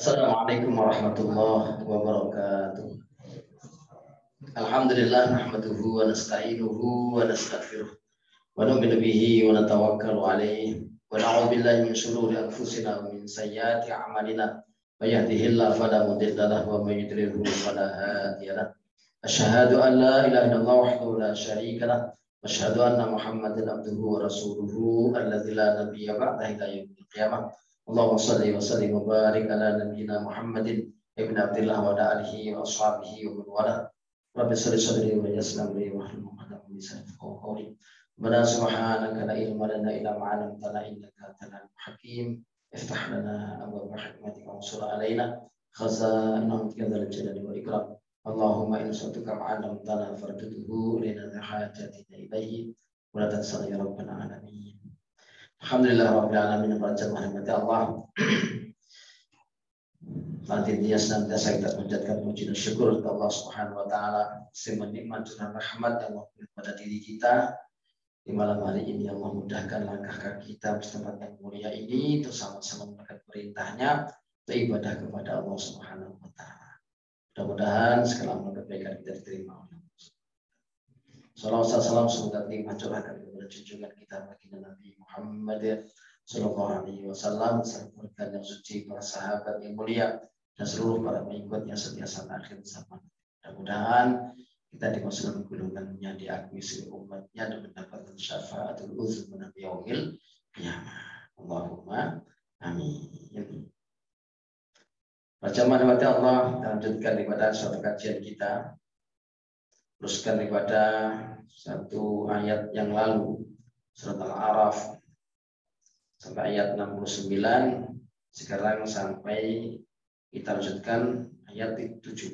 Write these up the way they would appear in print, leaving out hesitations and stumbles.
Assalamualaikum warahmatullahi wabarakatuh. Alhamdulillah nahmaduhu wa nasta'inuhu wa nastaghfiruh wa nu'minu bihi wa natawakkalu alayhi wa na'udzu billahi min shururi anfusina wa min sayyiati a'malina. May yahdihillahu fala mudilla lahu wa may yudlilhu fala hadiya lahu. Asyhadu an la ilaha illallah wahdahu la syarika lahu wa asyhadu anna Muhammadan abduhu wa rasuluhu alladzi la nabiyya ba'dahu ila yaumil qiyamah. Allahumma shalli wa sallim wa barik ala nabiyyina Muhammadin ibn Abdillah wa ala alihi wa ashabihi wa man wala. Rabbi shalli sadri wa yassir amri wa hlul 'uqdatam min lisani yafqahu qawli. Rabbana subhanaka la ilma lana illa ma 'allamtana innaka antal alimul hakim. Iftah lana abwaaba hikmatika wa ansur alaina khaza'ina rahmatika dzal jalali wal ikram. Allahumma in sa'atuka ma 'allamtana farduhu lana hajatina ilaihi wa la tansana ya rabbal alamin. Alhamdulillah rabbil alamin, para jemaah rahmati Allah. Nantinya senantiasa kita panjatkan puji dan syukur kepada Allah Subhanahu wa taala yang menikmat dan rahmat yang Allah berikan pada diri kita. Di malam hari ini Allah mudahkan langkah kaki kita ke tempat yang mulia ini untuk sama-sama menjalankan perintahnya untuk ibadah kepada Allah Subhanahu wa taala. Mudah-mudahan segala amal kebaikan kita diterima oleh Allah. Salawat salam semoga tercurahkan kepada junjungan kita baginda Nabi Muhammad sallallahu alaihi wasallam, serta yang suci, para sahabat yang mulia dan seluruh para pengikutnya setia sampai akhir zaman. Mudah-mudahan kita dimasukkan golongannya, diakui sebagai umatnya dan mendapatkan syafaatul uzma di yaumil qiyamah. Allahumma amin. Bacaan rahmat Allah, kita lanjutkan daripada suatu kajian kita. Teruskan daripada satu ayat yang lalu, surat Al-A'raf sampai ayat 69. Sekarang sampai kita lanjutkan ayat 70.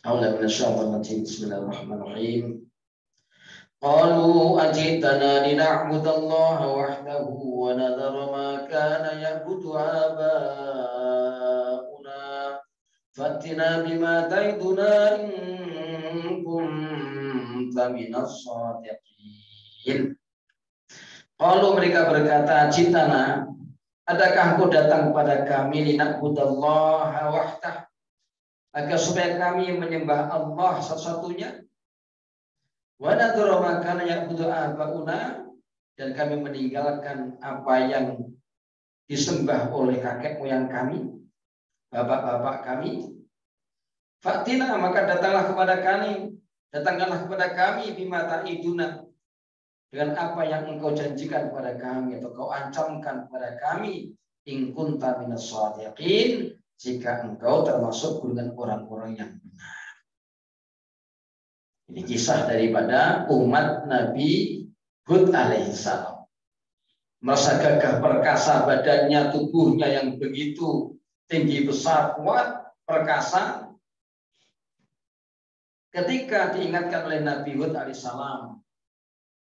A'udzu minasyaitonir rajim. Bismillahirrahmanirrahim. Qalu ajitana lina'budallaha wahdahu wa nadhara ma kana ya'budu aba'una fatina bima ta'iduna in kunta minas shadiqin. Kalau mereka berkata, "Jitana, adakah engkau datang kepada kami lina'budallaha wahdah, agar supaya kami menyembah Allah satu-satunya, wa nadhara ma kana ya'budu aba'una, dan kami meninggalkan apa yang disembah oleh kakek moyang kami, bapak-bapak kami. Fatina, maka datanglah kepada kami, datangkanlah kepada kami bima ta'iduna, dengan apa yang engkau janjikan kepada kami atau kau ancamkan kepada kami, in kunta minas shadiqin, jika engkau termasuk golongan orang-orang yang benar." Ini kisah daripada umat Nabi Hud alaihissalam. Merasa gagah perkasa badannya, tubuhnya yang begitu tinggi, besar, kuat, perkasa. Ketika diingatkan oleh Nabi Hud alaihissalam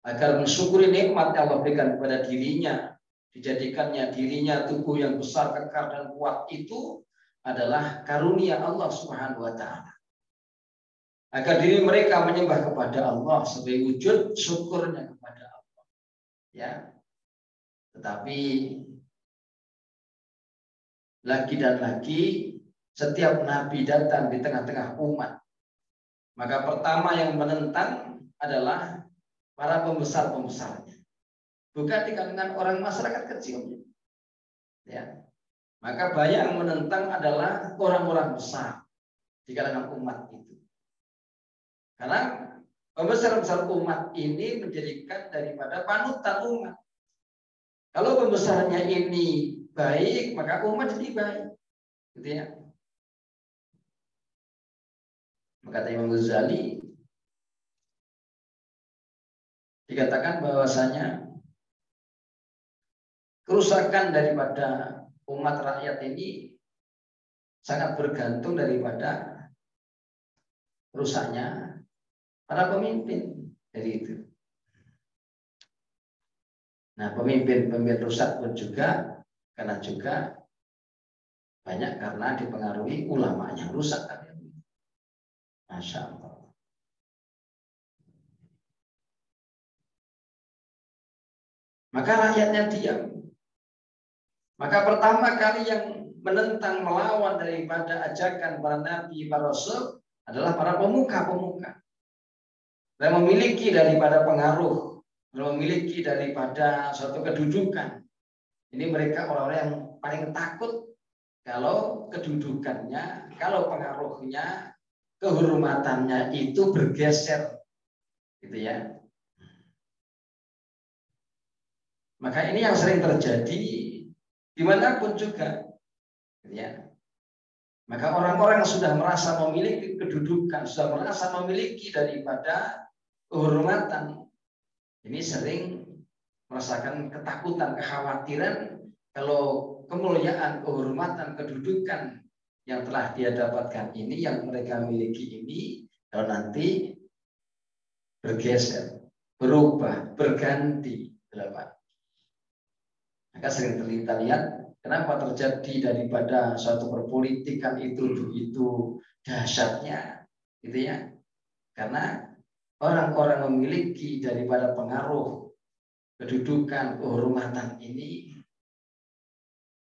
agar mensyukuri nikmat yang Allah berikan kepada dirinya, dijadikannya dirinya tubuh yang besar, kekar dan kuat, itu adalah karunia Allah Subhanahu wa taala. Agar diri mereka menyembah kepada Allah sebagai wujud syukurnya kepada Allah. Ya. Tetapi lagi dan lagi setiap nabi datang di tengah-tengah umat, maka pertama yang menentang adalah para pembesar-pembesarnya, bukan di kalangan orang masyarakat kecilnya. Ya. Maka banyak yang menentang adalah orang-orang besar di kalangan umat itu. Karena pembesar-pembesar umat ini menjadikan daripada panutan umat. Kalau pembesarnya ini baik, maka umat jadi baik. Gitu ya. Maka Imam Ghazali dikatakan bahwasanya kerusakan daripada umat rakyat ini sangat bergantung daripada rusaknya para pemimpin dari itu. Nah, pemimpin-pemimpin rusak pun juga banyak karena dipengaruhi ulama yang rusak. Masya Allah. Maka rakyatnya diam. Maka pertama kali yang menentang, melawan daripada ajakan para nabi, para rasul adalah para pemuka-pemuka. Dan memiliki daripada pengaruh, dan memiliki daripada suatu kedudukan. Ini mereka orang-orang yang paling takut kalau kedudukannya, kalau pengaruhnya, kehormatannya itu bergeser, gitu ya. Maka ini yang sering terjadi dimanapun juga, gitu ya. Maka orang-orang yang sudah merasa memiliki kedudukan, sudah merasa memiliki daripada kehormatan, ini sering merasakan ketakutan, kekhawatiran kalau kemuliaan, kehormatan, kedudukan yang telah dia dapatkan ini, yang mereka miliki ini, kalau nanti bergeser, berubah, berganti, maka sering kita lihat kenapa terjadi daripada suatu perpolitikan itu begitu dahsyatnya, gitu ya? Karena orang-orang memiliki daripada pengaruh, kedudukan, kehormatan ini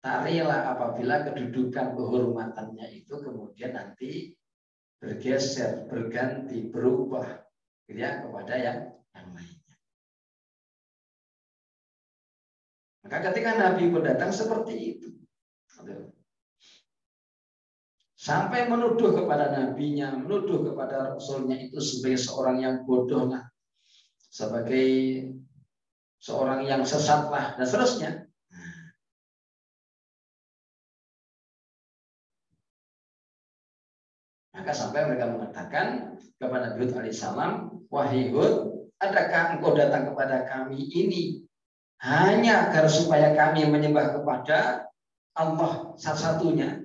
tak rela apabila kedudukan kehormatannya itu kemudian nanti bergeser, berganti, berubah, gitu ya, kepada yang lainnya. Maka ketika Nabi pun datang seperti itu, sampai menuduh kepada nabinya, menuduh kepada rasulnya itu sebagai seorang yang bodoh lah, sebagai seorang yang sesat lah, dan seterusnya. Maka sampai mereka mengatakan kepada Nabi Hud alaihissalam, wahai Hud, adakah engkau datang kepada kami ini hanya agar supaya kami menyembah kepada Allah satu-satunya,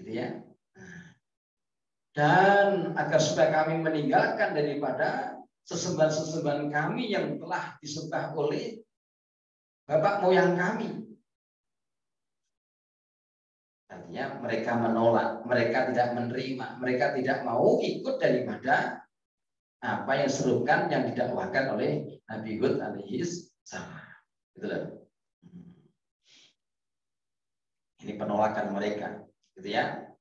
gitu ya, dan agar supaya kami meninggalkan daripada sesembahan-sesembahan kami yang telah disembah oleh bapak moyang kami. Artinya mereka menolak, mereka tidak menerima, mereka tidak mau ikut daripada apa yang serukan yang didakwahkan oleh Nabi Hud alaihissalam. Itulah. Ini penolakan mereka, gitu ya.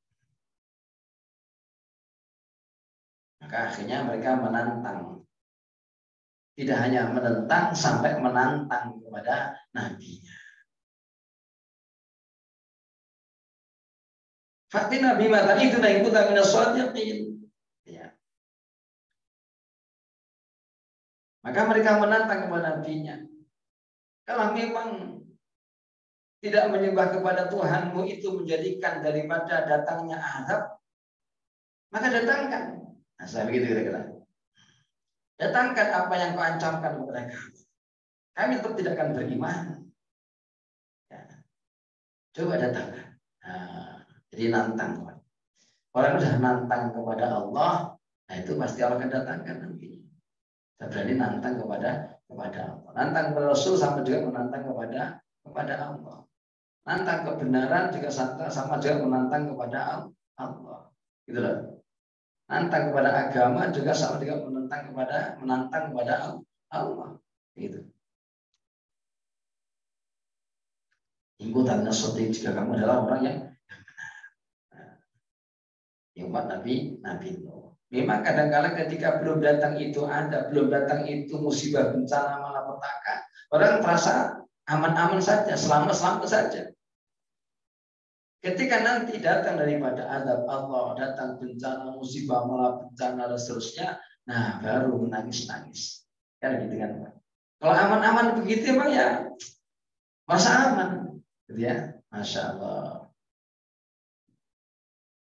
Maka akhirnya mereka menantang. Tidak hanya menentang, sampai menantang kepada nabinya. Fatina bima itu na in kunta minas shadiqin. Ya. Maka mereka menantang kepada nabinya. Kalau memang tidak menyembah kepada Tuhanmu itu menjadikan daripada datangnya azab, maka datangkan. Nah, saya begitu kira-kira. Datangkan apa yang kau ancamkan kepada kami. Kami tetap tidak akan beriman. Ya. Coba datangkan. Nah, jadi nantang. Orang sudah nantang kepada Allah, nah itu pasti Allah akan datangkan nanti. Saya berani nantang kepada Allah. Nantang kepada Rasul sama juga menantang kepada Allah. Nantang kebenaran juga sama juga menantang kepada Allah. Gitu loh. Nantang kepada agama juga sama juga menantang kepada Allah. Gitu. Ingkutan nasoti jika kamu adalah orang yang umat Nabi Nuh. Memang kadang-kadang ketika belum datang itu musibah, bencana, malapetaka, orang terasa aman-aman saja, selamat-selamat saja. Ketika nanti datang daripada azab Allah, datang bencana, musibah, malapetaka dan seterusnya, nah baru menangis-nangis. Kan gitu kan. Kalau aman-aman begitu emang ya masa aman, gitu ya. Masya Allah.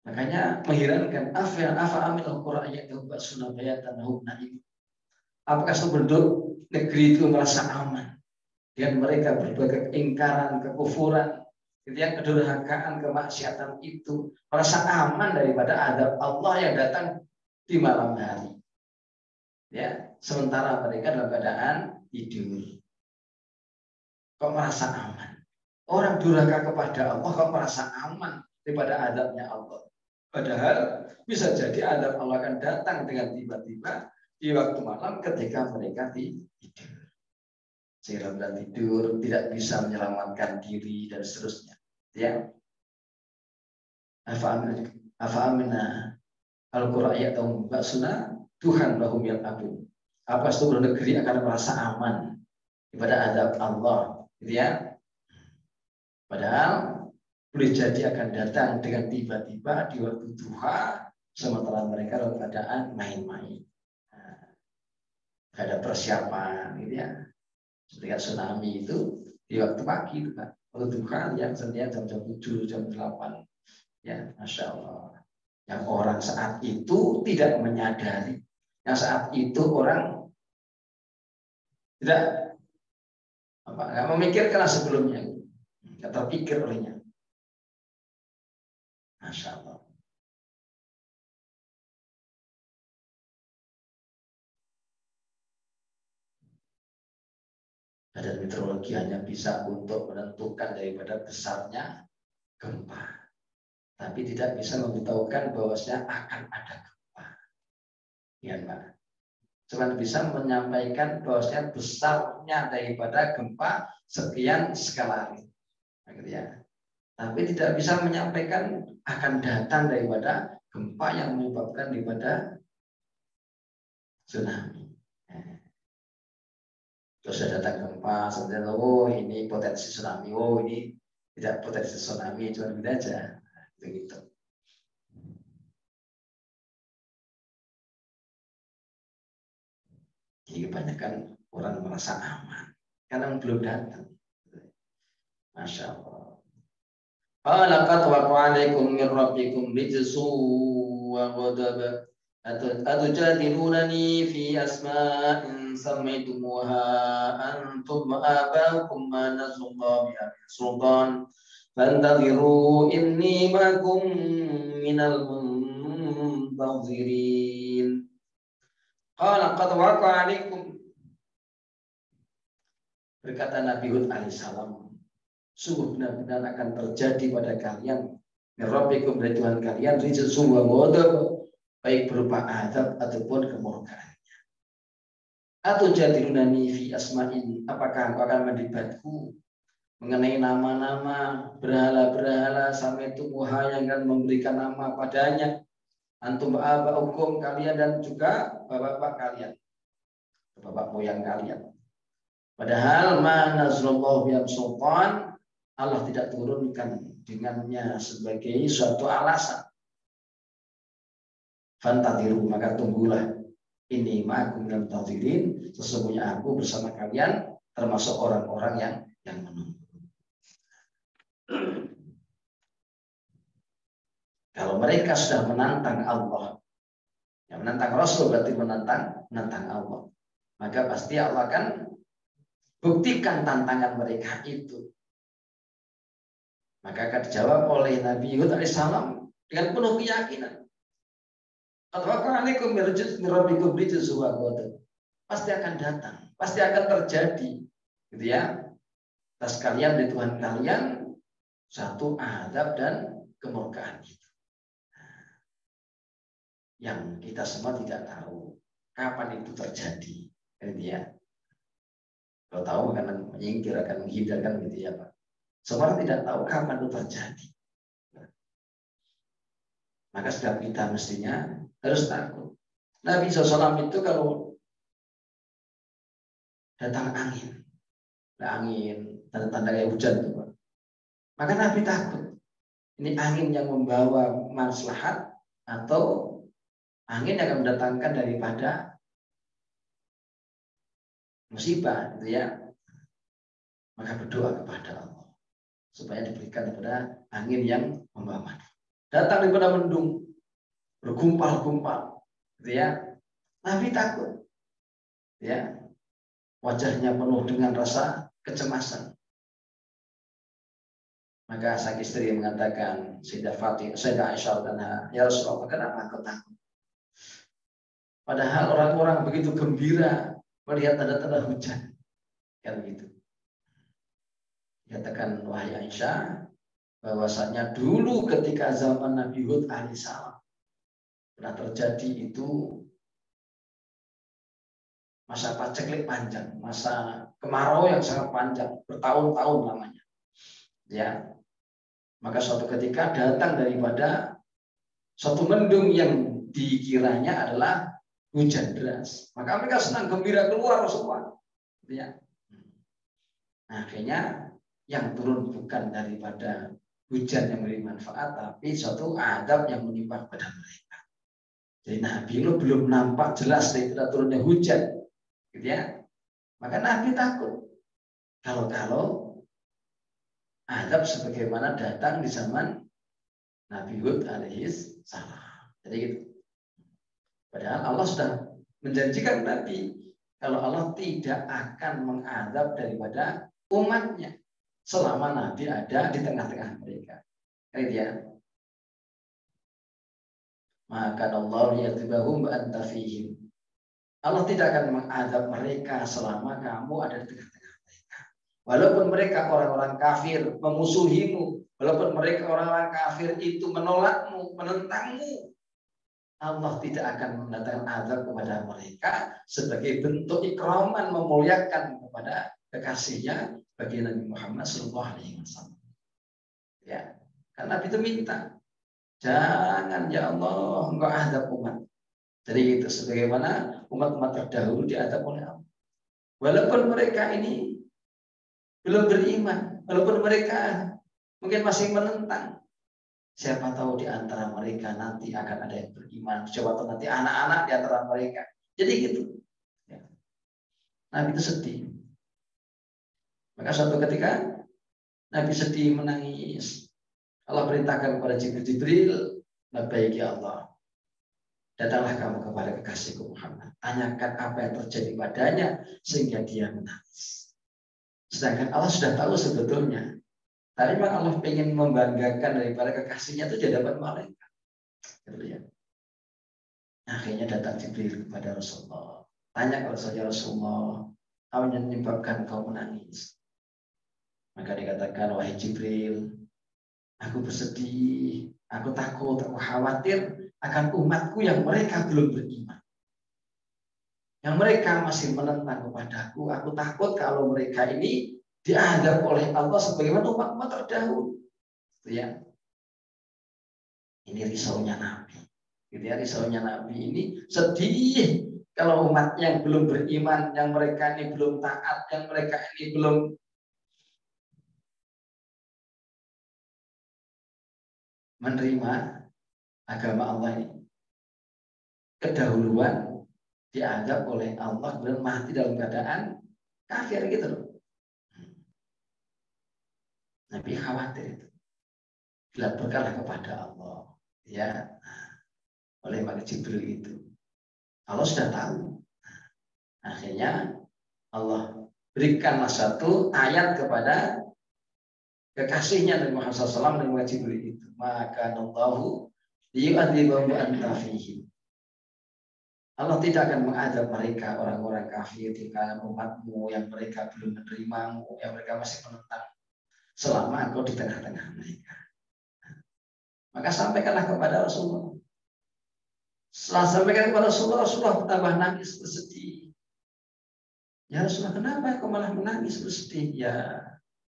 Makanya mengherankan afa aminul Qur'an ya'tuba sunabayatan naim. Apakah penduduk negeri itu merasa aman dan mereka berbagai keingkaran, kekufuran, kedurhakaan, kemaksiatan itu merasa aman daripada azab Allah yang datang di malam hari. Ya, sementara mereka dalam keadaan tidur. Kok merasa aman? Orang durhaka kepada Allah kok merasa aman daripada azabnya Allah. Padahal bisa jadi azab Allah akan datang dengan tiba-tiba di waktu malam ketika mereka tidur. sehingga bila tidur tidak bisa menyelamatkan diri dan seterusnya. Ya. Afa'amina al-Qur'an atau sunnah Tuhan lahum yal'abun. Apa seluruh negeri akan merasa aman kepada adab Allah, gitu ya. Padahal boleh jadi akan datang dengan tiba-tiba di waktu duha, sementara mereka dalam keadaan main-main. Gak ada persiapan, gitu ya. Seperti tsunami itu di waktu pagi itu kan, waktu duha yang sebenarnya jam 7, jam 8, ya, masya Allah. Yang orang saat itu tidak menyadari, yang saat itu orang tidak nggak memikirkan sebelumnya, nggak terpikir olehnya, masya Allah. Badan meteorologi hanya bisa untuk menentukan daripada besarnya gempa, tapi tidak bisa memberitahukan bahwasanya akan ada gempa. Ya, Pak. Cuma bisa menyampaikan bahwasanya besarnya daripada gempa sekian skala Richter, ya. Tapi tidak bisa menyampaikan akan datang daripada gempa yang menyebabkan daripada tsunami. Terus ada datang gempa, sebenarnya oh ini potensi tsunami, oh ini tidak potensi tsunami, cuma beda aja, begitu. Jadi kebanyakan orang merasa aman karena belum datang. Masya Allah. Laqad waqa'a 'alaikum min rabbikum rijsun wa ghadab. Atujadilunani fi asma'in sammaytumuha antum aba'ukum ma nazzallahu biha min sultan fantadhiru inni ma'akum minal muntazirin. Qala qad waqa'a 'alaikum, berkata Nabi Hud alaihissalam, sungguh benar-benar akan terjadi pada kalian Rabbikum dari Tuhan kalian rijsun wa ghadab, baik berupa azab ataupun kemurkaannya. Atau jadilunani fi asma'in, apakah engkau akan mendebatku mengenai nama-nama berhala-berhala sampai tubuha yang akan memberikan nama padanya, antum aba'ukum kalian dan juga bapak-bapak kalian, bapak moyang kalian. Padahal mana nazrullah biam sultan, Allah tidak turunkan dengannya sebagai suatu alasan. Fantadiru, maka tunggulah, ini ma'akum minal muntazirin, sesungguhnya aku bersama kalian termasuk orang-orang yang menunggu. Kalau mereka sudah menantang Allah, yang menantang Rasul berarti menantang Allah, maka pasti Allah akan buktikan tantangan mereka itu. Maka akan dijawab oleh Nabi Hud alaihissalam dengan penuh keyakinan. Pasti akan datang, pasti akan terjadi, gitu ya. Atas kalian di Tuhan kalian satu azab dan kemurkaan itu. Yang kita semua tidak tahu kapan itu terjadi, gitu ya. Kalau tahu akan menyingkir, akan menghindarkan, gitu ya Pak. Semua tidak tahu kapan itu terjadi. Maka setiap kita mestinya harus takut. Nabi SAW itu kalau datang angin, tanda-tanda kayak hujan itu, Pak. Maka Nabi takut. Ini angin yang membawa maslahat atau angin yang akan mendatangkan daripada musibah, gitu ya. Maka berdoa kepada Allah supaya diberikan kepada angin yang membawa manfaat. Datang daripada mendung, bergumpal-gumpal, gitu ya. Nabi takut, ya. Wajahnya penuh dengan rasa kecemasan. Maka sang istri mengatakan, Sayyidah Aisyah dan ya Rasulullah, kenapa kau takut? Padahal orang-orang begitu gembira melihat tanda-tanda hujan, kan begitu. Katakan wahai Aisyah, bahwasanya dulu ketika zaman Nabi Hud alaihissalam pernah terjadi itu masa paceklik panjang, masa kemarau yang sangat panjang, bertahun-tahun lamanya. Ya, maka suatu ketika datang daripada suatu mendung yang dikiranya adalah hujan deras. Maka mereka senang gembira keluar semua. Ya. Nah, akhirnya yang turun bukan daripada hujan yang memberi manfaat, tapi suatu adab yang menimpa pada mereka. Jadi Nabi lo belum nampak jelas daripada turunnya hujan, gitu ya. Maka Nabi takut kalau adab sebagaimana datang di zaman Nabi Hud alaihis salam. Jadi gitu. Padahal Allah sudah menjanjikan Nabi kalau Allah tidak akan mengadab daripada umatnya selama Nabi ada di tengah-tengah mereka. Gitu ya. Maka Allah yatibahum anta fihim. Allah tidak akan mengadab mereka selama kamu ada di tengah-tengah mereka. Walaupun mereka orang-orang kafir memusuhimu, walaupun mereka orang-orang kafir itu menolakmu, menentangmu, Allah tidak akan mendatangkan azab kepada mereka sebagai bentuk ikraman memuliakan kepada kekasihnya bagi Nabi Muhammad SAW. Ya, karena Nabi itu minta, jangan ya Allah engkau azab umat. Jadi itu sebagaimana umat-umat terdahulu diazab oleh Allah. Walaupun mereka ini belum beriman, walaupun mereka mungkin masih menentang, siapa tahu di antara mereka nanti akan ada yang beriman. Siapa tahu nanti anak-anak di antara mereka. Jadi gitu. Ya. Nabi itu sedih. Maka suatu ketika Nabi sedih menangis. Allah perintahkan kepada Jibril, labbaik ya Allah. Datanglah kamu kepada kekasihku Muhammad. Tanyakan apa yang terjadi padanya sehingga dia menangis. Sedangkan Allah sudah tahu sebetulnya. Tapi memang Allah ingin membanggakan daripada kekasihnya itu di hadapan malaikat. Gitu ya. Akhirnya datang Jibril kepada Rasulullah. Tanya kepada saja Rasulullah, apa yang menyebabkan kau menangis? Maka dikatakan, wahai Jibril, aku bersedih, aku takut, aku khawatir akan umatku yang mereka belum beriman. Yang mereka masih menentang kepadaku. Aku takut kalau mereka ini diadab oleh Allah sebagaimana umat-umat terdahulu. Ya. Ini risaunya Nabi. Gitu ya, risaunya Nabi ini sedih kalau umat yang belum beriman, yang mereka ini belum taat, yang mereka ini belum menerima agama Allah ini kedahuluan dianggap oleh Allah dan mati dalam keadaan kafir gitu loh. Nabi khawatir itu. Dilaporkanlah kepada Allah ya oleh malaikat Jibril itu. Allah sudah tahu. Akhirnya Allah berikanlah satu ayat kepada kekasihnya Nabi Muhammad SAW dan malaikat Jibril itu. Maka Allahu liyu'adzibahu anta fihi. Allah tidak akan mengadab mereka orang-orang kafir di kalangan umatmu yang mereka belum menerimamu, yang mereka masih menentang selama engkau di tengah-tengah mereka. Maka sampaikanlah kepada Rasulullah. Setelah sampaikan kepada Rasulullah, Rasulullah bertambah nangis bersedih. Ya Rasulullah, kenapa kau malah menangis bersedih? Ya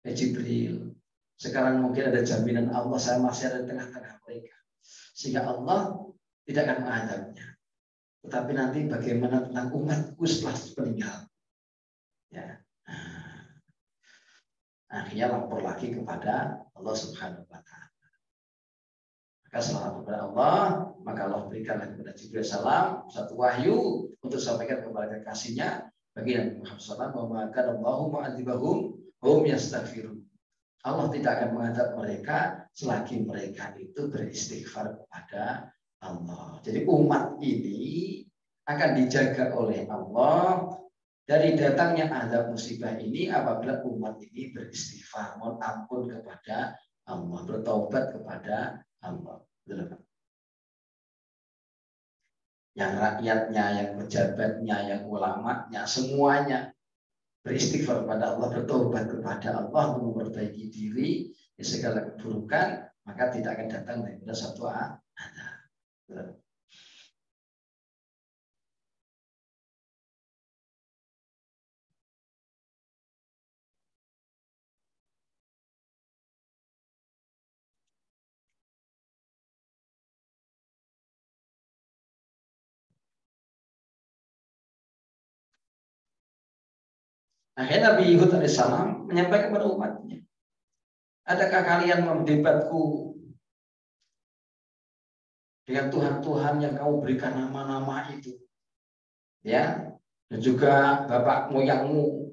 Jibril, sekarang mungkin ada jaminan Allah saya masih ada di tengah-tengah mereka, sehingga Allah tidak akan mengadabnya. Tetapi nanti bagaimana tentang umatku setelah meninggal? Ya. Akhirnya lapor lagi kepada Allah Subhanahu wa Ta'ala. Maka setelah lapor kepada Allah, maka Allah berikanlah kepada Jibril salam satu wahyu untuk sampaikan kepada kekasihnya bagi Nabi Muhammad SAW, maka Allahu mu'adzibahum hum yastaghfirun. Allah tidak akan mengadab mereka selagi mereka itu beristighfar kepada Allah. Jadi umat ini akan dijaga oleh Allah dari datangnya azab musibah ini apabila umat ini beristighfar, mohon ampun kepada Allah, bertaubat kepada Allah. Yang rakyatnya, yang pejabatnya, yang ulamanya, semuanya beristighfar kepada Allah, bertobat kepada Allah untuk memperbaiki diri di segala keburukan, maka tidak akan datang daripada satu azab. Akhirnya Nabi Hud alaihissalam menyampaikan kepada umatnya, adakah kalian mendebatku dengan Tuhan-Tuhan yang kamu berikan nama-nama itu, ya, dan juga bapak moyangmu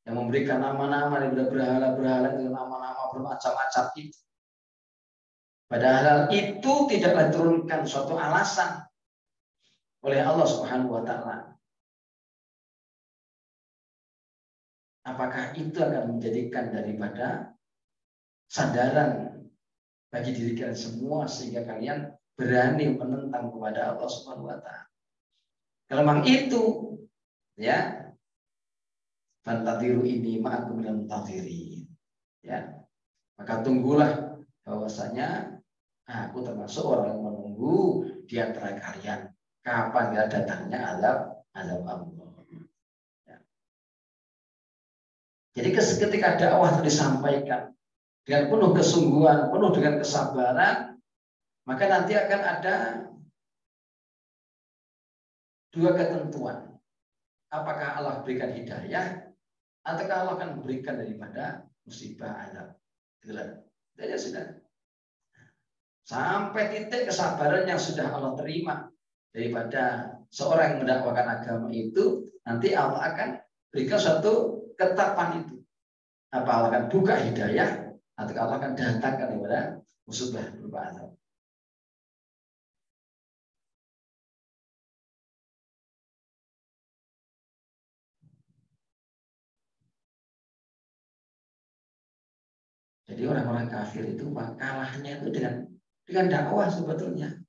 yang memberikan nama-nama daripada berhala-berhala dengan nama-nama bermacam-macam itu. Padahal itu tidaklah diturunkan suatu alasan oleh Allah Subhanahu wa taala. Apakah itu akan menjadikan daripada sandaran bagi diri kalian semua sehingga kalian berani menentang kepada Allah Subhanahu wa taala? Kalau memang itu, ya, fantadiru ini ma'akum minal muntadirin. Ya, maka tunggulah bahwasanya aku termasuk orang yang menunggu di antara kalian kapan datangnya azab Allah. Ya. Jadi ketika dakwah itu disampaikan dengan penuh kesungguhan, penuh dengan kesabaran, maka nanti akan ada dua ketentuan. Apakah Allah berikan hidayah, ataukah Allah akan memberikan daripada musibah azab. Itulah. Jadi sudah sampai titik kesabaran yang sudah Allah terima daripada seorang yang mendakwakan agama itu, nanti Allah akan berikan suatu ketetapan itu. Apa Allah akan buka hidayah, atau Allah akan datangkan kepada musibah berupa azab. Jadi orang-orang kafir itu kalahnya itu dengan dakwah sebetulnya.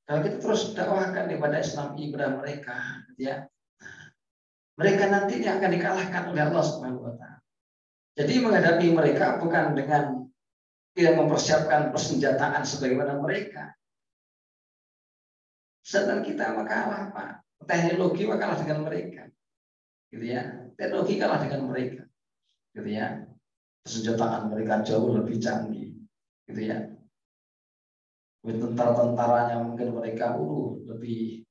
Kalau kita terus dakwahkan kepada Islam ibadah mereka, ya, mereka nantinya akan dikalahkan oleh Allah Subhanahu wa taala. Jadi menghadapi mereka bukan dengan tidak mempersiapkan persenjataan sebagaimana mereka. Sedang kita kalah, Pak. Teknologi kalah dengan mereka. Gitu ya. Teknologi kalah dengan mereka. Gitu ya. Persenjataan mereka jauh lebih canggih. Gitu ya. Tentara-tentaranya mungkin mereka lebih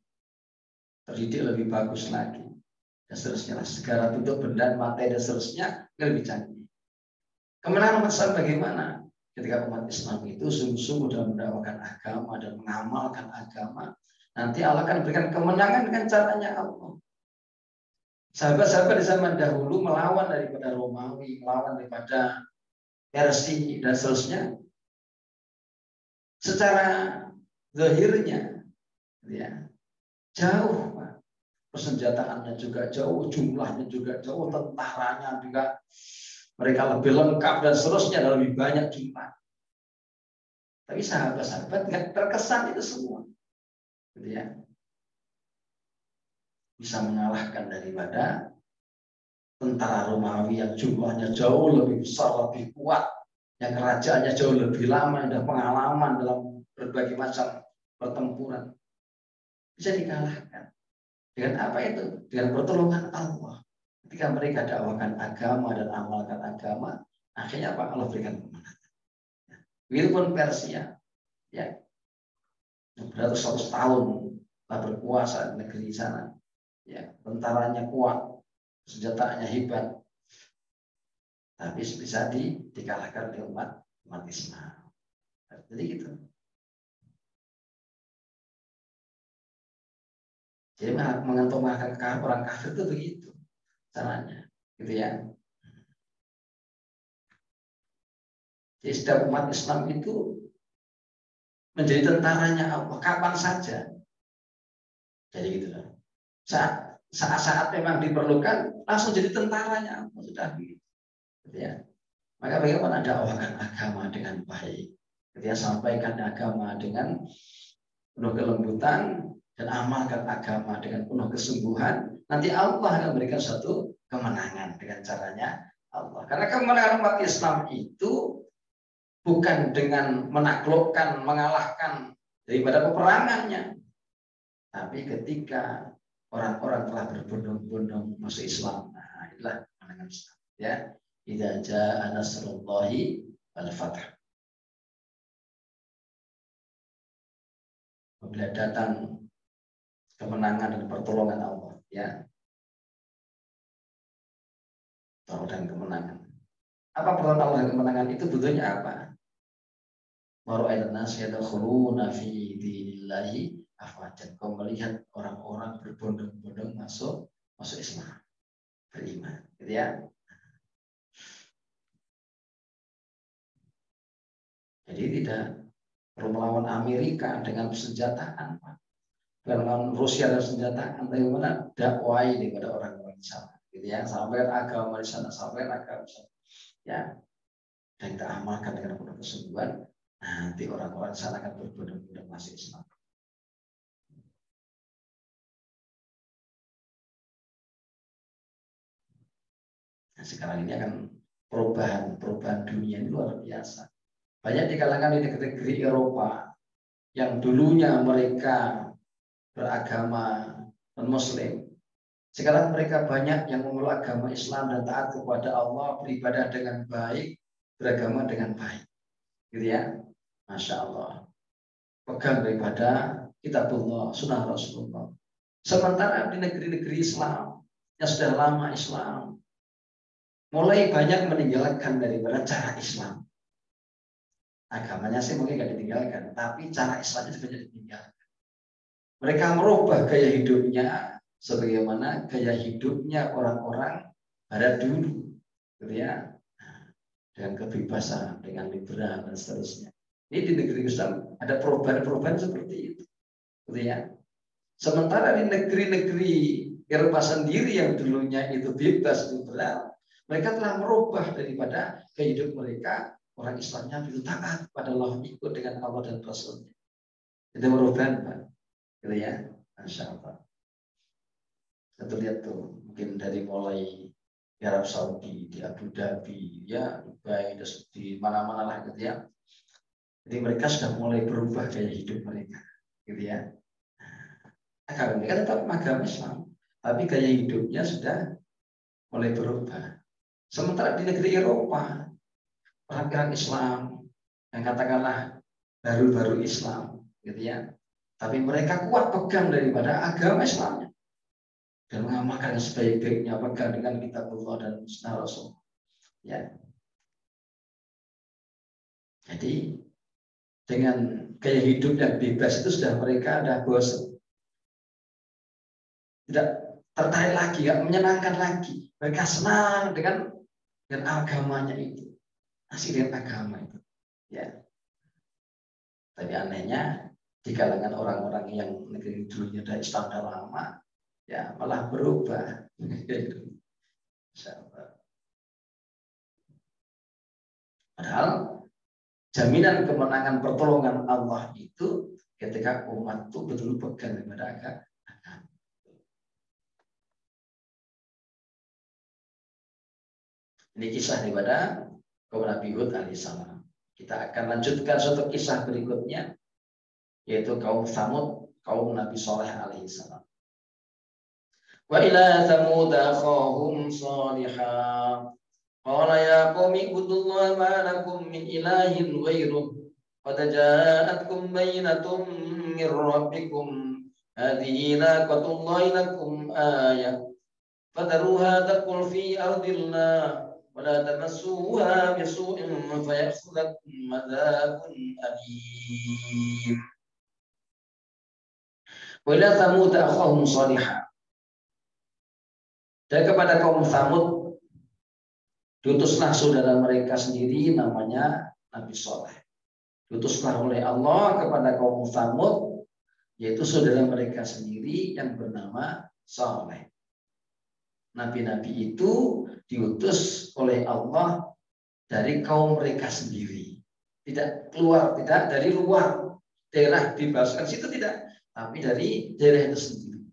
terdidik, lebih bagus lagi. Dan seterusnya. Segala bentuk benda, materi dan seterusnya lebih canggih. Kemenangan umat Islam bagaimana? Ketika umat Islam itu sungguh-sungguh dalam mendakwakan agama dan mengamalkan agama, nanti Allah akan berikan kemenangan dengan caranya Allah. Sahabat-sahabat di zaman dahulu melawan daripada Romawi, melawan daripada Persia dan seterusnya. Secara zahirnya, ya, jauh, Pak. Persenjataannya juga jauh, jumlahnya juga jauh, tentaranya juga mereka lebih lengkap dan seterusnya, dan lebih banyak jumlah. Tapi sahabat-sahabat nggak terkesan itu semua, gitu ya. Bisa mengalahkan daripada tentara Romawi yang jumlahnya jauh lebih besar, lebih kuat, yang kerajaannya jauh lebih lama, ada pengalaman dalam berbagai macam pertempuran. Bisa dikalahkan. Dengan apa itu? Dengan pertolongan Allah. Ketika mereka dakwakan agama dan amalkan agama, akhirnya apa? Allah berikan kemenangan. Begitupun Persia, ya, beratus-ratus tahun telah berkuasa di negeri sana, ya, tentaranya kuat, senjatanya hebat, tapi bisa dikalahkan oleh umat Islam. Jadi gitu. Jadi mengalahkan orang kafir itu begitu caranya, gitu ya. Jadi setiap umat Islam itu menjadi tentaranya Allah kapan saja. Jadi gitu loh. Saat-saat memang diperlukan langsung jadi tentaranya Allah, sudah begitu. Gitu ya. Maka bagaimana dakwakan agama dengan baik. Ketika sampaikan agama dengan penuh kelembutan dan amalkan agama dengan penuh kesungguhan, nanti Allah akan memberikan suatu kemenangan dengan caranya Allah. Karena kemenangan umat Islam itu bukan dengan menaklukkan, mengalahkan daripada peperangannya, tapi ketika orang-orang telah berbondong-bondong masuk Islam. Nah, itulah kemenangan Islam. Ya, idza jaa nasrullahi wal fath. Apabila datang kemenangan dan pertolongan Allah, ya. Allah dan kemenangan. Apa pertolongan Allah dan kemenangan itu butuhnya apa? Wara'aitan nas yadkhuluna fi dinillahi afwajan. Kau melihat orang-orang berbondong-bondong masuk Islam, beriman, gitu ya. Jadi tidak perlu melawan Amerika dengan senjataan, Pak. Bukan melawan Rusia dengan senjataan, tapi bagaimana dakwai kepada orang-orang di sana, gitu ya. Sampaikan agama di sana, sampaikan agama di sana, ya. Dan kita amalkan dengan penuh kesungguhan. Nanti orang-orang di sana akan berbondong-bondong masuk Islam. Nah, sekarang ini akan perubahan dunia ini luar biasa. Banyak di kalangan di negeri Eropa yang dulunya mereka beragama non-Muslim, sekarang mereka banyak yang memeluk agama Islam dan taat kepada Allah, beribadah dengan baik, beragama dengan baik, gitu ya. Masya Allah, pegang daripada kitabullah, sunnah Rasulullah. Sementara di negeri-negeri Islam yang sudah lama Islam, mulai banyak meninggalkan daripada cara Islam. Agamanya sih mungkin nggak ditinggalkan, tapi cara Islamnya banyak ditinggalkan. Mereka merubah gaya hidupnya sebagaimana gaya hidupnya orang-orang Barat dulu, gitu ya, dengan kebebasan, dengan liberal dan seterusnya. Ini di negeri Islam ada perubahan-perubahan seperti itu, gitu ya. Sementara di negeri-negeri Eropa sendiri yang dulunya itu bebas liberal, mereka telah merubah daripada gaya hidup mereka. Orang Islamnya itu taat pada Allah, ikut dengan Allah dan Rasulnya. Itu perubahan, Pak, gitu ya. Masya Allah. Kita lihat tuh, mungkin dari mulai di Arab Saudi, di Abu Dhabi, ya, Dubai, di mana-mana lah, gitu ya. Jadi mereka sudah mulai berubah gaya hidup mereka, gitu ya. Agama mereka tetap agama Islam, tapi gaya hidupnya sudah mulai berubah. Sementara di negeri Eropa, orang-orang Islam yang katakanlah baru-baru Islam, gitu ya. Tapi mereka kuat pegang daripada agama Islamnya dan mengamalkan sebaik-baiknya, pegang dengan kitabullah dan sunnah Rasul. Ya. Jadi dengan gaya hidup yang bebas itu sudah mereka ada bosan, tidak tertarik lagi, tidak menyenangkan lagi. Mereka senang dengan agamanya itu, asik dengan agama itu. Ya. Tapi anehnya di kalangan orang-orang yang negeri dulunya dari Islam dah lama, ya malah berubah. Padahal jaminan kemenangan pertolongan Allah itu ketika umat itu betul pegang kepada agama. Ini kisah daripada kaum Nabi Hud alaihissalam. Kita akan lanjutkan suatu kisah berikutnya, yaitu kaum Tsamud, kaum Nabi Saleh alaihissalam. Wa ila Tsamud akhahum Shalihah. Qala ya qaumi ibudullaha ma lakum min ilahin ghairuh. Qad ja'atkum bayyinatun min rabbikum. Hadhihi naqatullahi lakum ayah. Fadaruha taqul fi ardillah. ولا تمسوها بسوء فيأخذكم عذاب أليم. وإلى ثمود أخاهم صالحا. Dan kepada kaum Tsamud diutuslah saudara mereka sendiri namanya Nabi Saleh. Diutuslah oleh Allah kepada kaum Tsamud, yaitu saudara mereka sendiri yang bernama Saleh. Nabi-nabi itu diutus oleh Allah dari kaum mereka sendiri. Tidak keluar, tidak dari luar daerah dibebaskan situ, tidak. Tapi dari daerah itu sendiri.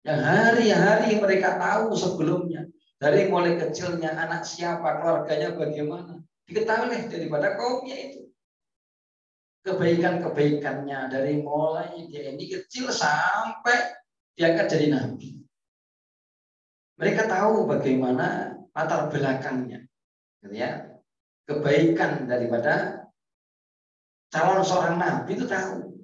Yang hari-hari mereka tahu sebelumnya. Dari mulai kecilnya anak siapa, keluarganya bagaimana. Diketahui daripada kaumnya itu. Kebaikan-kebaikannya dari mulai dia ini kecil sampai diangkat jadi nabi. Mereka tahu bagaimana latar belakangnya, gitu ya. Kebaikan daripada calon seorang nabi itu tahu.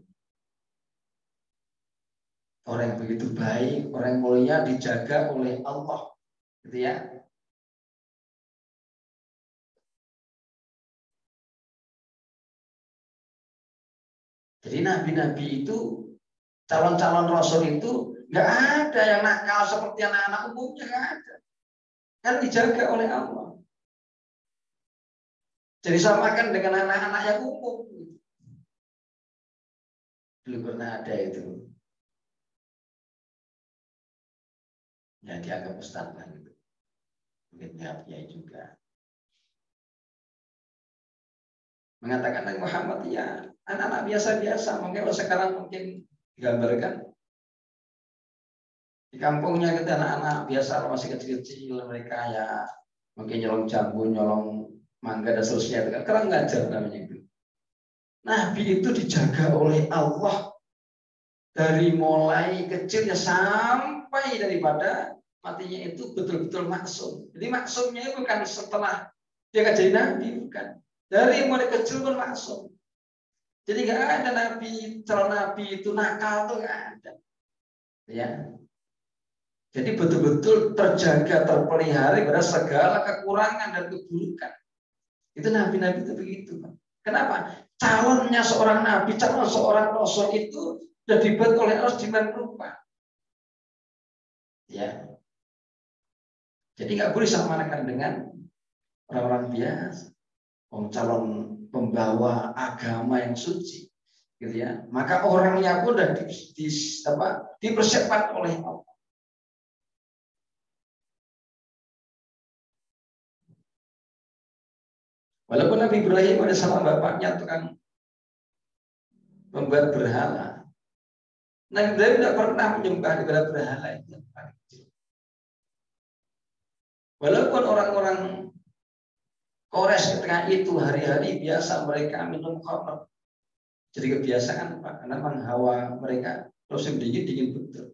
Orang yang begitu baik, orang yang mulia dijaga oleh Allah, gitu ya. Jadi nabi-nabi itu, calon-calon rasul itu nggak ada yang nakal seperti anak-anak umumnya, nggak ada. Kan dijaga oleh Allah. Jadi samakan dengan anak-anak yang umum. Dulu pernah ada itu. Ya dianggap ustaz lah gitu. Mungkin ya juga. Mengatakan Nabi Muhammad ya anak-anak biasa-biasa. Mungkin kalau sekarang mungkin digambarkan di kampungnya kita anak-anak biasa masih kecil-kecil, mereka ya mungkin nyolong jambu, nyolong mangga dan seterusnya itu kan kurang ngajar namanya itu. Nabi itu dijaga oleh Allah dari mulai kecilnya sampai daripada matinya itu betul-betul maksum. Jadi maksumnya itu bukan setelah dia akan jadi nabi, bukan. Dari mulai kecil pun maksum. Jadi nggak ada nabi, calon nabi itu nakal tuh nggak ada. Ya. Jadi betul-betul terjaga, terpelihara pada segala kekurangan dan keburukan. Itu nabi-nabi itu begitu. Kenapa? Calonnya seorang nabi, calon seorang rasul itu sudah dibuat oleh Allah sedemikian rupa. Ya. Jadi nggak boleh disamakan dengan orang-orang biasa. Calon pembawa agama yang suci, gitu ya. Maka orangnya pun sudah dipersiapkan oleh Allah. Walaupun Nabi Ibrahim alaihissalam bapaknya tukang membuat berhala, Nabi Ibrahim tidak pernah menyembah kepada berhala itu. Walaupun orang-orang Quraisy ketika itu hari-hari biasa mereka minum khamr, jadi kebiasaan Pak, karena memang hawa mereka musim dingin betul.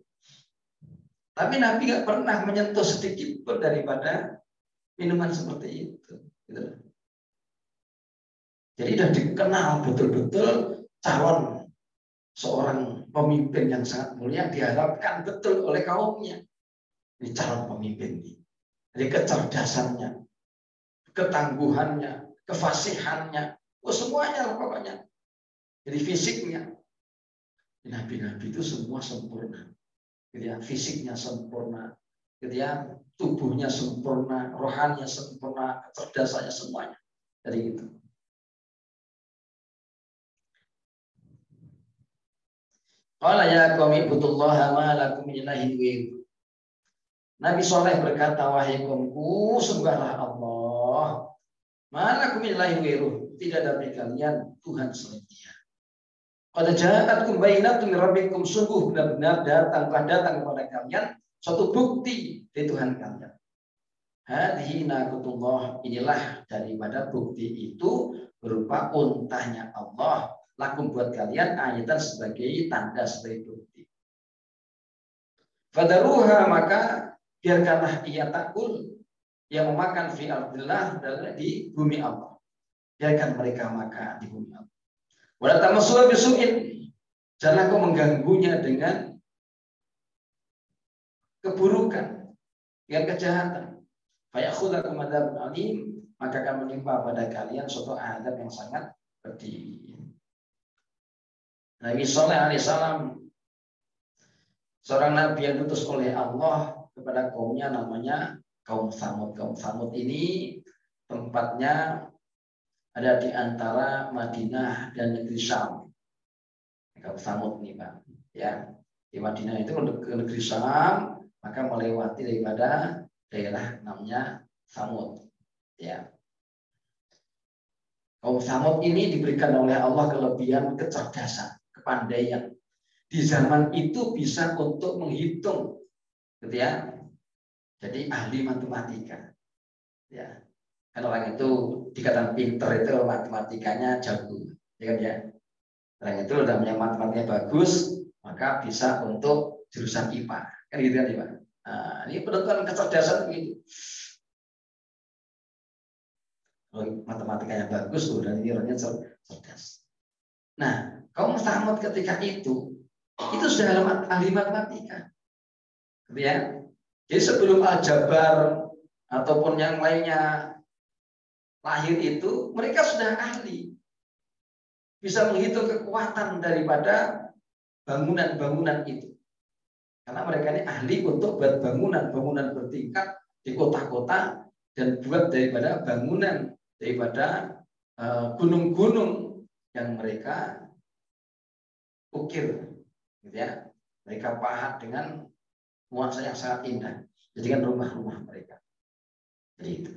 Tapi Nabi nggak pernah menyentuh sedikit pun daripada minuman seperti itu. Gitu. Jadi sudah dikenal betul-betul calon seorang pemimpin yang sangat mulia, diharapkan betul oleh kaumnya. Ini calon pemimpin ini. Jadi kecerdasannya, ketangguhannya, kefasihannya, semuanya lah pokoknya. Jadi fisiknya, nabi-nabi itu semua sempurna. Gitu ya, fisiknya sempurna, gitu ya, tubuhnya sempurna, rohaninya sempurna, kecerdasannya semuanya. Jadi gitu. Qala ya qaumi ibudullaha ma lakum min ilahin ghairuh. Nabi Soleh berkata, wahai kaumku, sembahlah Allah. Ma lakum min ilahin ghairuh. Tidak ada bagi kalian Tuhan selain Dia. Qad ja'atkum bayyinatun min rabbikum, sungguh benar-benar telah datang kepada kalian suatu bukti dari Tuhan kalian. Hadhihi naqatullah, inilah daripada bukti itu berupa untahnya Allah. Lakum buat kalian ayatan sebagai tanda, sebagai bukti. Fadaruha, maka biarkanlah ia takul, yang memakan fi ardillah, di bumi Allah. Biarkan mereka makan di bumi Allah. Wala tamassuha bisu'in, jangan kau mengganggunya dengan keburukan, dengan kejahatan. Fayakhudhakum adzabun alim, maka akan menimpa pada kalian suatu azab yang sangat pedih. Nabi Shalih alaihissalam, seorang nabi yang diutus oleh Allah kepada kaumnya, namanya kaum Tsamud. Kaum Tsamud ini tempatnya ada di antara Madinah dan negeri Syam. Kaum Tsamud ini Pak, ya, di Madinah itu ke negeri Syam, maka melewati daripada daerah namanya Tsamud. Ya. Kaum Tsamud ini diberikan oleh Allah kelebihan kecerdasan, kepandaian. Di zaman itu bisa untuk menghitung, gitu ya. Jadi ahli matematika. Ya. Kan orang itu dikatakan pinter itu matematikanya jago, ya kan ya. Orang itu udah punya matematikanya bagus, maka bisa untuk jurusan IPA. Kan gitu kan, Pak. Nah, ini penentuan kecerdasan begitu. Matematikanya bagus tuh, dan ini orangnya cerdas. Nah, kaum Tsamud ketika itu sudah ahli matematika, gitu ya. Jadi sebelum aljabar ataupun yang lainnya lahir itu, mereka sudah ahli. bisa menghitung kekuatan daripada bangunan-bangunan itu. Karena mereka ini ahli untuk buat bangunan-bangunan bertingkat di kota-kota dan buat daripada bangunan daripada gunung-gunung yang mereka ukir, gitu ya. Mereka pahat dengan nuansa yang sangat indah. Jadikan rumah-rumah mereka. Jadi itu.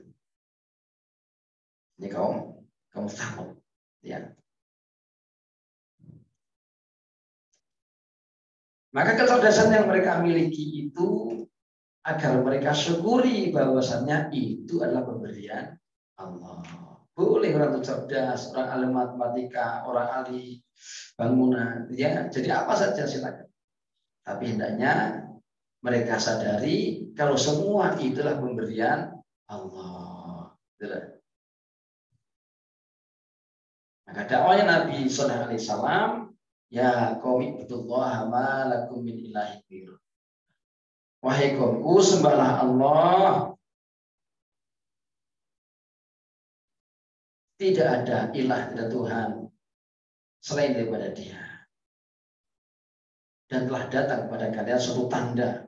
Ini kaum Tsamud, ya. Maka kecerdasan yang mereka miliki itu agar mereka syukuri bahwasannya itu adalah pemberian Allah. Boleh orang itu cerdas, orang ahli matematika, orang ahli bangunan, ya. Jadi apa saja silakan. Tapi hendaknya mereka sadari kalau semua itulah pemberian Allah. Itulah. Maka dakwahnya Nabi Sallallahu Alaihi Wasallam, ya qaumi ibudullaha ma lakum min ilahin ghairuh. Wahai kaumku, sembahlah Allah. Tidak ada ilah, tidak Tuhan selain daripada Dia. Dan telah datang kepada kalian suatu tanda,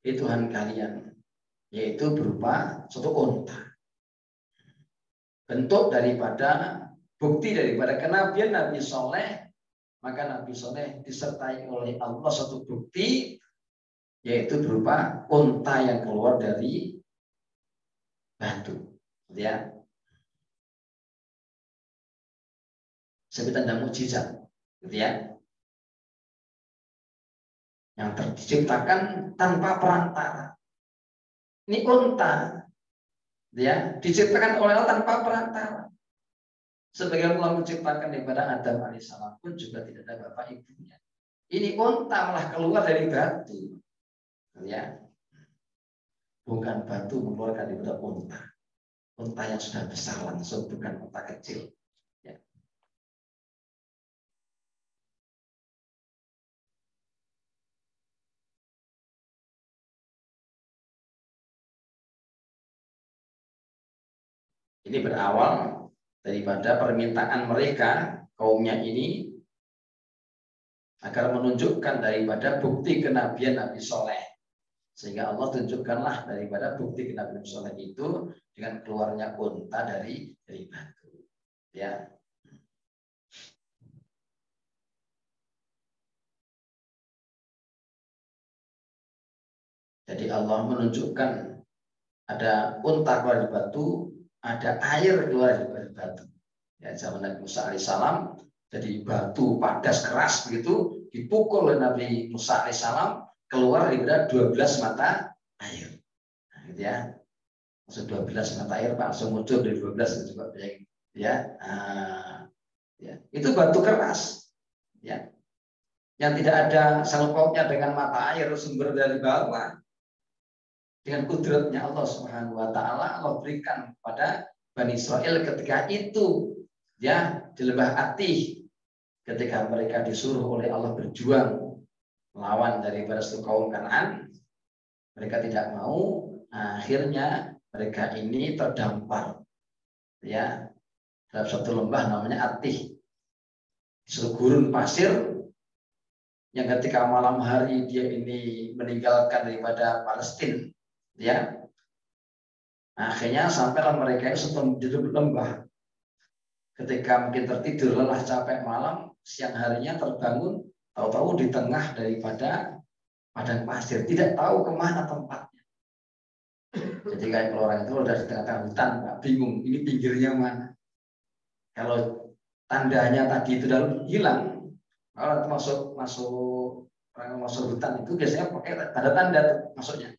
Tuhan kalian, yaitu berupa suatu unta. Bentuk daripada bukti daripada kenabian Nabi Soleh, maka Nabi Soleh disertai oleh Allah suatu bukti, yaitu berupa unta yang keluar dari batu, ya. Sebagai tanda mukjizat, gitu ya. Yang terciptakan tanpa perantara. Ini unta, ya, diciptakan oleh Allah tanpa perantara. Sebagian Allah menciptakan daripada Adam alaihissalam pun juga tidak ada bapak ibunya. Ini unta malah keluar dari batu, ya. Bukan batu mengeluarkan daripada unta. Unta yang sudah besar langsung, bukan unta kecil. Ya. Ini berawal daripada permintaan mereka, kaumnya ini, agar menunjukkan daripada bukti kenabian Nabi Soleh. Sehingga Allah tunjukkanlah daripada bukti kenabian Nabi Soleh itu dengan keluarnya unta dari batu. Ya. Jadi Allah menunjukkan ada unta keluar dari batu, ada air keluar dari batu. Ya, zaman Nabi Musa alaihissalam, jadi batu padas keras begitu dipukul oleh Nabi Musa alaihissalam, keluar daripada 12 mata air. Nah, gitu ya. Maksud 12 mata air Pak, langsung muncul dari 12 itu juga ya. Ya. Itu batu keras. Ya. Yang tidak ada sangkut pautnya dengan mata air sumber dari bawah. Dengan kudratnya Allah Subhanahu wa taala, Allah berikan kepada Bani Israel ketika itu, ya, di lembah Atih, ketika mereka disuruh oleh Allah berjuang melawan daripada suku kaum Kanaan, mereka tidak mau. Akhirnya mereka ini terdampar, ya, dalam satu lembah namanya Atih, suatu gurun pasir yang ketika malam hari dia ini meninggalkan daripada Palestina. Ya, akhirnya sampailah mereka itu di lembah. Ketika mungkin tertidur lelah capek malam, siang harinya terbangun, tahu-tahu di tengah daripada padang pasir, tidak tahu kemana tempatnya. Jadi kayak kalau orang itu udah di tengah-tengah hutan, Pak, bingung ini pinggirnya mana. Kalau tandanya tadi itu udah hilang, kalau masuk orang masuk hutan itu biasanya pakai tanda-tanda masuknya.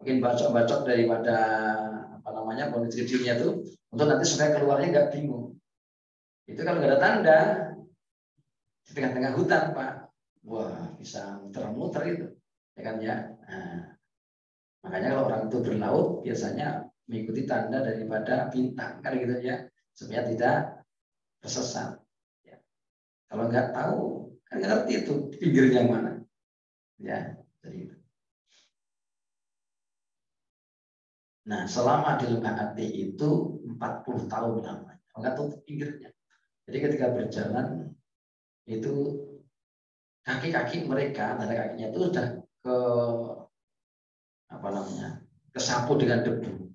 Mungkin bacok-bacok daripada apa namanya pohon kecilnya tuh untuk nanti supaya keluarnya nggak bingung. Itu kalau nggak ada tanda di tengah-tengah hutan, Pak, wah bisa muter-muter itu, ya kan ya. Nah, makanya kalau orang itu berlaut biasanya mengikuti tanda daripada bintang kan gitu ya, supaya tidak tersesat. Ya. Kalau nggak tahu kan nggak ngerti itu pinggirnya mana, ya. Jadi itu. Nah, selama di lembah Atih itu 40 tahun namanya, nggak tahu pinggirnya. Jadi ketika berjalan itu kaki-kaki mereka, tanda kakinya itu sudah ke apa namanya, kesapu dengan debu,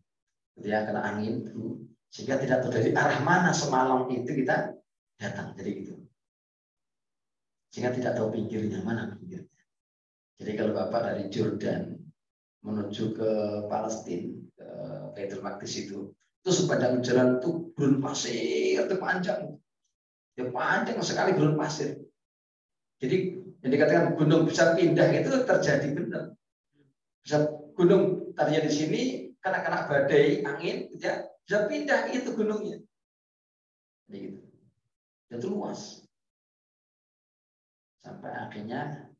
ya, kena angin itu, sehingga tidak tahu dari arah mana semalam itu kita datang, jadi gitu, sehingga tidak tahu pinggirnya mana pinggirnya. Jadi kalau Bapak dari Jordan menuju ke Palestina, ke Baitul Maqdis itu sepanjang jalan itu gurun pasir, itu panjang, ya panjang sekali gurun pasir. Jadi yang dikatakan gunung bisa pindah itu terjadi benar. Bisa gunung tadinya di sini karena kena badai angin, ya bisa pindah itu gunungnya. Jadi gitu. Itu luas. Sampai akhirnya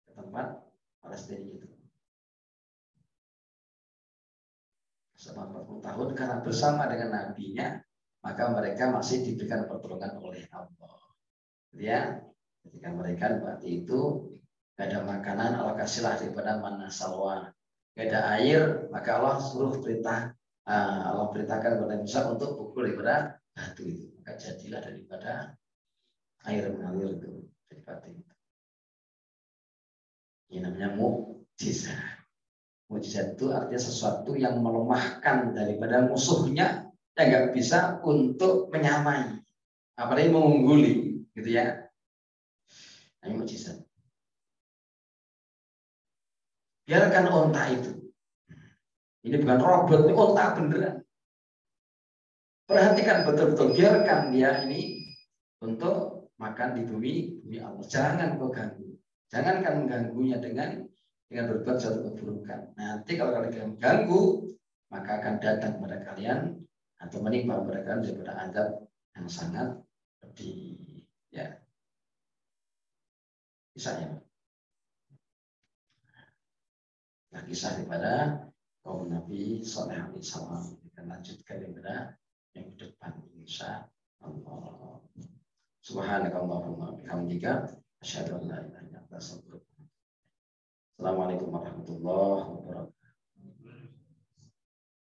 ke tempat Palestina itu. Selama 40 tahun karena bersama dengan nabinya, maka mereka masih diberikan pertolongan oleh Allah. Ya, ketika mereka waktu itu gak ada makanan, Allah kasihlah daripada mana salwa. Gak ada air, maka Allah suruh perintah, Allah perintahkan kepada Musa untuk pukul daripada batu itu. Maka jadilah daripada air mengalir itu dari batu itu. Ini namanya mukjizat. Mukjizat itu artinya sesuatu yang melemahkan daripada musuhnya yang nggak bisa untuk menyamai, apalagi mengungguli, gitu ya. Ini mukjizat. Biarkan onta itu. Ini bukan robot, ini onta beneran. Perhatikan betul-betul, biarkan dia ini untuk makan di bumi Allah. Jangan kau ganggu. Jangan kan mengganggunya dengan berbuat suatu keburukan. Nanti kalau kalian ganggu, maka akan datang kepada kalian atau menimpa kepada kalian daripada azab yang sangat pedih. Ya, kisahnya. Nah, kisah daripada kaum Nabi Saleh alaihi salam. Kita lanjutkan daripada yang depan, insya Allah. Subhanakallahumma bihamdika asyhadu an la ilaha illa anta astaghfiruka wa atubu ilaik. Assalamualaikum warahmatullahi wabarakatuh.